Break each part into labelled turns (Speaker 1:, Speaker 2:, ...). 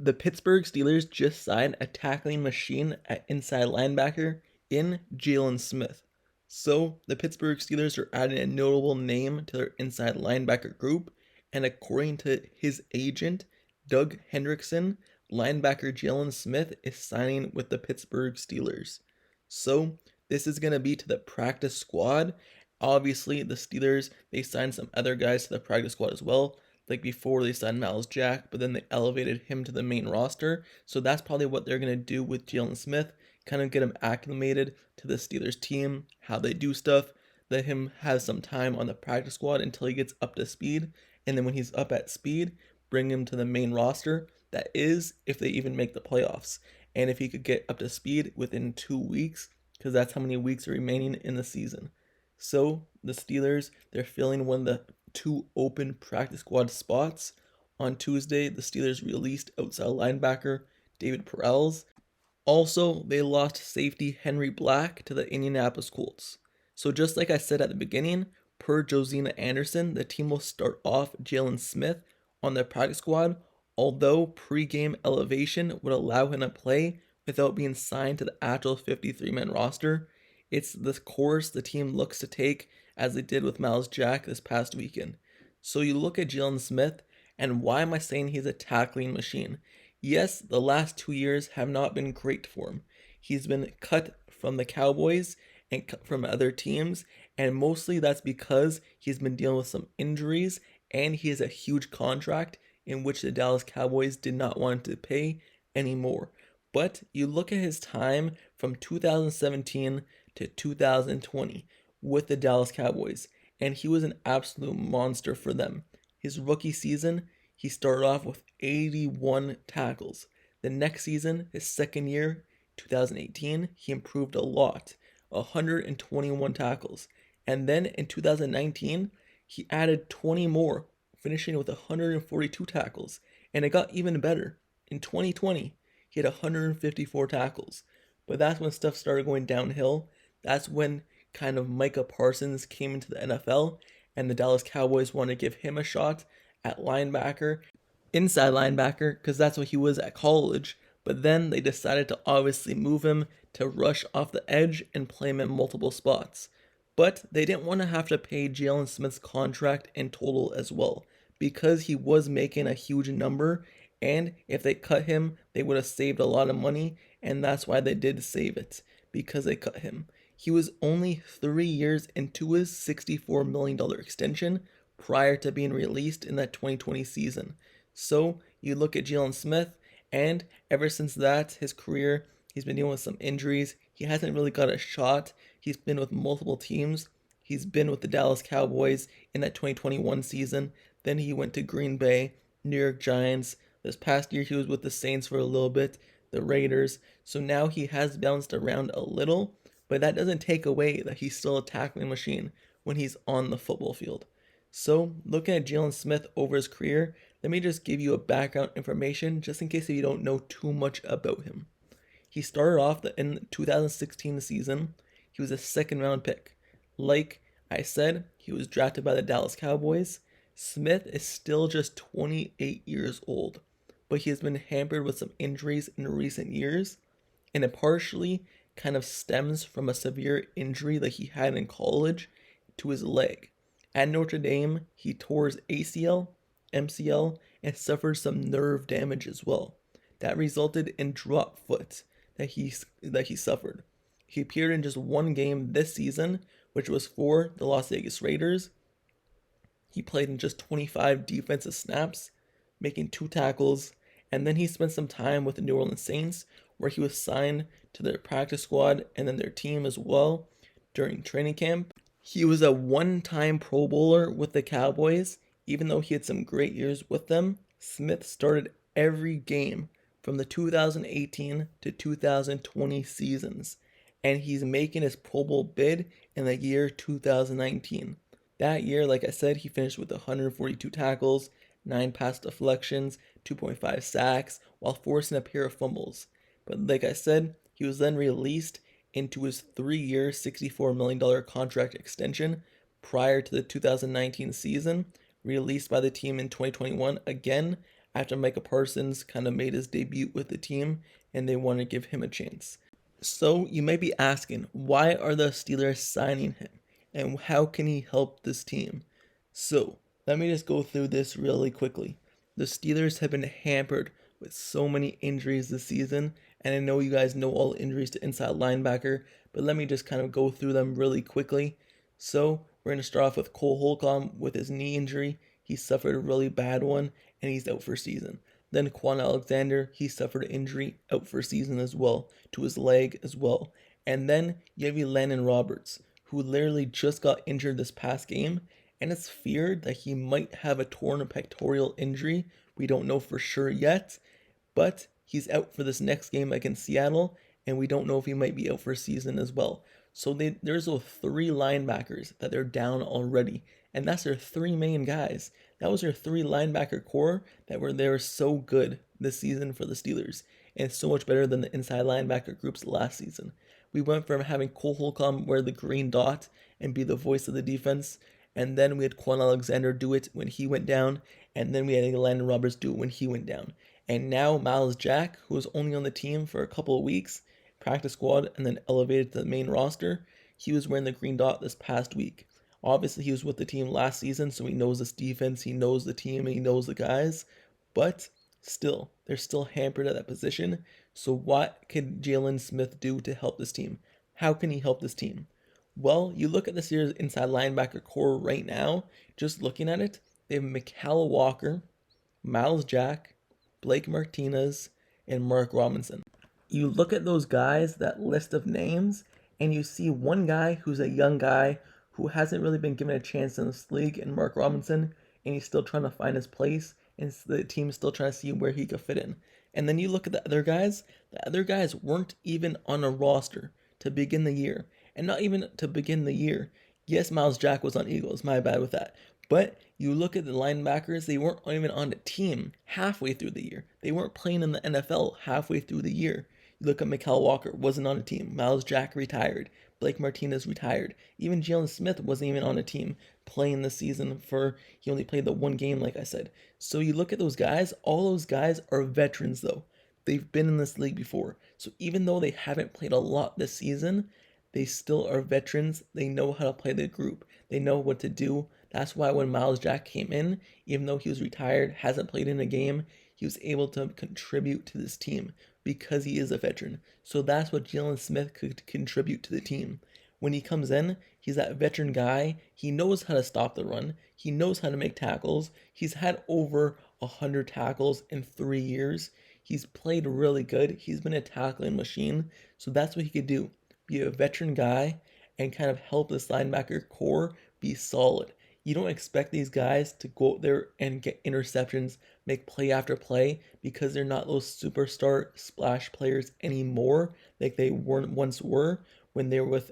Speaker 1: The Pittsburgh Steelers just signed a tackling machine at inside linebacker in Jaylen Smith. So, the Pittsburgh Steelers are adding a notable name to their inside linebacker group, and according to his agent, Doug Hendrickson, linebacker Jaylen Smith is signing with the Pittsburgh Steelers. So, this is going to be to the practice squad. Obviously, the Steelers, they signed some other guys to the practice squad as well, like before they signed Miles Jack, but then they elevated him to the main roster. So that's probably what they're going to do with Jaylen Smith, kind of get him acclimated to the Steelers team, how they do stuff, let him have some time on the practice squad until he gets up to speed. And then when he's up at speed, bring him to the main roster. That is, if they even make the playoffs. And if he could get up to speed within 2 weeks, because that's how many weeks are remaining in the season. So the Steelers, they're filling one of the 2 open practice squad spots. On Tuesday, the Steelers released outside linebacker David Perrells. Also, they lost safety Henry Black to the Indianapolis Colts. So just like I said at the beginning, per Josina Anderson, the team will start off Jaylen Smith on the practice squad, although pre-game elevation would allow him to play without being signed to the actual 53-man roster. It's the course the team looks to take, as they did with Miles Jack this past weekend. So you look at Jaylen Smith, and why am I saying he's a tackling machine? Yes, the last 2 years have not been great for him. He's been cut from the Cowboys and cut from other teams, and mostly that's because he's been dealing with some injuries, and he has a huge contract in which the Dallas Cowboys did not want to pay anymore. But you look at his time from 2017 to 2020 with the Dallas Cowboys, and he was an absolute monster for them. His rookie season, he started off with 81 tackles. The next season, his second year, 2018, he improved a lot, 121 tackles. And then in 2019, he added 20 more, finishing with 142 tackles. And it got even better. In 2020, he had 154 tackles. But that's when stuff started going downhill. That's when kind of Micah Parsons came into the NFL, and the Dallas Cowboys wanted to give him a shot at linebacker, inside linebacker, because that's what he was at college. But then they decided to obviously move him to rush off the edge and play him in multiple spots. But they didn't want to have to pay Jaylen Smith's contract in total as well, because he was making a huge number, and if they cut him, they would have saved a lot of money, and that's why they did save it, because they cut him. He was only 3 years into his $64 million extension prior to being released in that 2020 season. So you look at Jaylen Smith, and ever since that, his career, he's been dealing with some injuries. He hasn't really got a shot. He's been with multiple teams. He's been with the Dallas Cowboys in that 2021 season. Then he went to Green Bay, New York Giants. This past year, he was with the Saints for a little bit, the Raiders. So now he has bounced around a little, but that doesn't take away that he's still a tackling machine when he's on the football field. So, looking at Jaylen Smith over his career, let me just give you a background information just in case if you don't know too much about him. He started off in the 2016 season. He was a second-round pick. Like I said, he was drafted by the Dallas Cowboys. Smith is still just 28 years old, but he has been hampered with some injuries in recent years, and it partially kind of stems from a severe injury that he had in college to his leg. At Notre Dame, he tore his ACL, MCL, and suffered some nerve damage as well. That resulted in drop foot that he suffered. He appeared in just one game this season, which was for the Las Vegas Raiders. He played in just 25 defensive snaps, making 2 tackles, and then he spent some time with the New Orleans Saints, where he was signed to their practice squad and then their team as well during training camp. He was a one-time Pro Bowler with the Cowboys. Even though he had some great years with them, Smith started every game from the 2018 to 2020 seasons, and he's making his Pro Bowl bid in the year 2019. That year, like I said, he finished with 142 tackles, 9 pass deflections, 2.5 sacks, while forcing a pair of fumbles. But like I said, he was then released into his 3-year, $64 million contract extension prior to the 2019 season, released by the team in 2021 again after Micah Parsons kind of made his debut with the team, and they want to give him a chance. So you might be asking, why are the Steelers signing him? And how can he help this team? So let me just go through this really quickly. The Steelers have been hampered with so many injuries this season, and I know you guys know all injuries to inside linebacker, but let me just kind of go through them really quickly. So we're going to start off with Cole Holcomb with his knee injury. He suffered a really bad one, and he's out for season. Then Kwon Alexander, he suffered an injury, out for season as well, to his leg as well. And then you have Landon Roberts, who literally just got injured this past game, and it's feared that he might have a torn pectoral injury. We don't know for sure yet, but he's out for this next game against Seattle, and we don't know if he might be out for a season as well. So there's those 3 linebackers that they're down already, and that's their 3 main guys. That was their 3 linebacker core that were so good this season for the Steelers, and so much better than the inside linebacker groups last season. We went from having Cole Holcomb wear the green dot and be the voice of the defense, and then we had Kwon Alexander do it when he went down, and then we had Landon Roberts do it when he went down. And now Miles Jack, who was only on the team for a couple of weeks, practice squad, and then elevated to the main roster, he was wearing the green dot this past week. Obviously, he was with the team last season, so he knows this defense, he knows the team, and he knows the guys, but still, they're still hampered at that position. So what can Jaylen Smith do to help this team? How can he help this team? Well, you look at this year's inside linebacker core right now, just looking at it, they have Mykal Walker, Miles Jack, Blake Martinez, and Mark Robinson. You look at those guys, that list of names, and you see one guy who's a young guy who hasn't really been given a chance in this league, and Mark Robinson, and he's still trying to find his place, and the team's still trying to see where he could fit in. And then you look at the other guys weren't even on a roster to begin the year. And not even to begin the year. Yes, Miles Jack was on Eagles, my bad with that. But you look at the linebackers, they weren't even on the team halfway through the year. They weren't playing in the NFL halfway through the year. You look at Mykal Walker, wasn't on a team. Miles Jack retired. Blake Martinez retired. Even Jaylen Smith wasn't even on a team playing this season he only played the 1 game, like I said. So you look at those guys, all those guys are veterans though. They've been in this league before. So even though they haven't played a lot this season, they still are veterans. They know how to play the group. They know what to do. That's why when Miles Jack came in, even though he was retired, hasn't played in a game, he was able to contribute to this team because he is a veteran. So that's what Jaylen Smith could contribute to the team. When he comes in, he's that veteran guy. He knows how to stop the run. He knows how to make tackles. He's had over 100 tackles in 3 years. He's played really good. He's been a tackling machine. So that's what he could do. Be a veteran guy and kind of help this linebacker core be solid. You don't expect these guys to go out there and get interceptions, make play after play, because they're not those superstar splash players anymore like they once were when they were with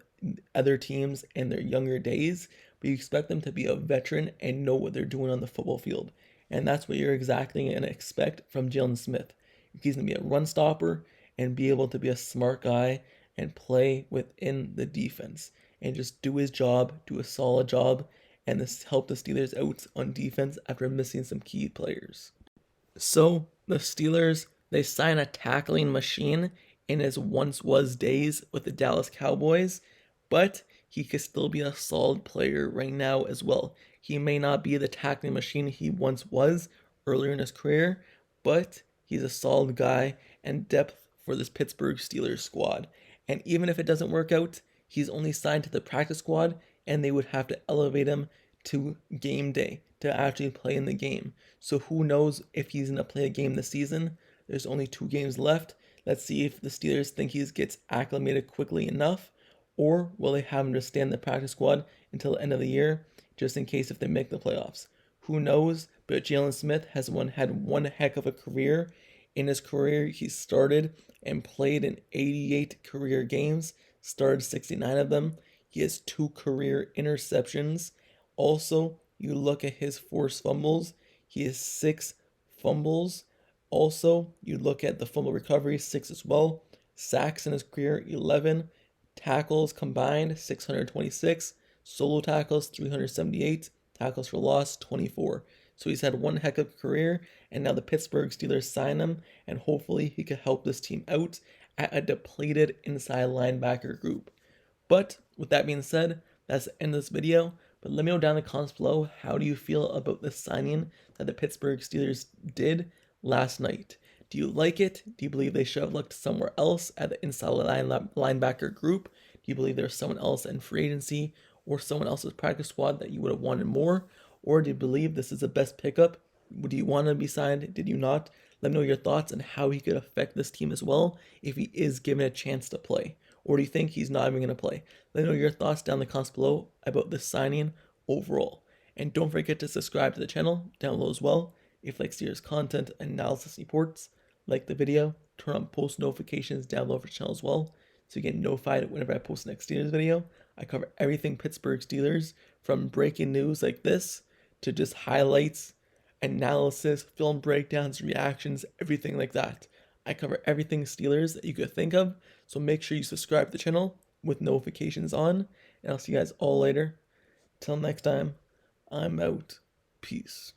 Speaker 1: other teams in their younger days. But you expect them to be a veteran and know what they're doing on the football field. And that's what you're exactly going to expect from Jaylen Smith. He's going to be a run stopper and be able to be a smart guy and play within the defense and just do his job, do a solid job, and this help the Steelers out on defense after missing some key players. So the Steelers, they sign a tackling machine in his once was days with the Dallas Cowboys, but he could still be a solid player right now as well. He may not be the tackling machine he once was earlier in his career, but he's a solid guy and depth for this Pittsburgh Steelers squad. And even if it doesn't work out, he's only signed to the practice squad, and they would have to elevate him to game day to actually play in the game. So who knows if he's going to play a game this season. There's only 2 games left. Let's see if the Steelers think he gets acclimated quickly enough, or will they have him to stay in the practice squad until the end of the year, just in case if they make the playoffs. Who knows, but Jaylen Smith has had one heck of a career. In his career, he started and played in 88 career games, started 69 of them. He has 2 career interceptions. Also, you look at his forced fumbles, he has 6 fumbles. Also, you look at the fumble recovery, 6 as well. Sacks in his career, 11. Tackles combined, 626. Solo tackles, 378. Tackles for loss, 24. So he's had one heck of a career, and now the Pittsburgh Steelers sign him, and hopefully he could help this team out at a depleted inside linebacker group. But with that being said, that's the end of this video. But let me know down in the comments below, how do you feel about the signing that the Pittsburgh Steelers did last night? Do you like it? Do you believe they should have looked somewhere else at the inside linebacker group? Do you believe there's someone else in free agency or someone else's practice squad that you would have wanted more? Or do you believe this is the best pickup? Do you want to be signed? Did you not? Let me know your thoughts on how he could affect this team as well if he is given a chance to play. Or do you think he's not even going to play? Let me know your thoughts down in the comments below about this signing overall. And don't forget to subscribe to the channel down below as well. If you like Steelers content, analysis, reports, like the video, turn on post notifications down below for the channel as well, so you get notified whenever I post the next Steelers video. I cover everything Pittsburgh Steelers, from breaking news like this to just highlights, analysis, film breakdowns, reactions, everything like that. I cover everything Steelers that you could think of, so make sure you subscribe to the channel with notifications on, and I'll see you guys all later. Till next time, I'm out. Peace.